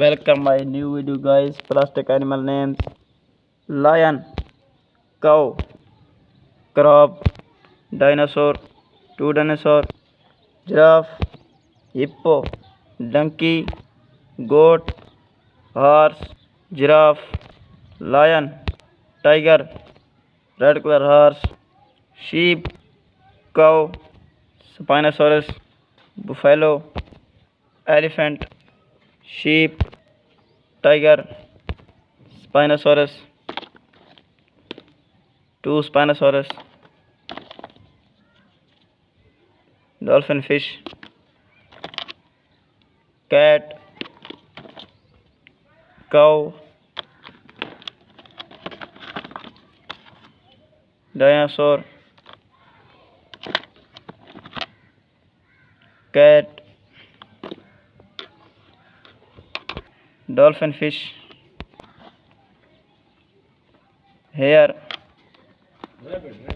Welcome my new video guys. Plastic animal names: lion, cow, crab, dinosaur, two dinosaur, giraffe, hippo, donkey, goat, horse, giraffe, lion, tiger, red color horse, sheep, cow, spinosaurus, buffalo, elephant, sheep, tiger, spinosaurus, two spinosaurus, dolphin fish, cat, cow, dinosaur, cat, dolphin fish, hare,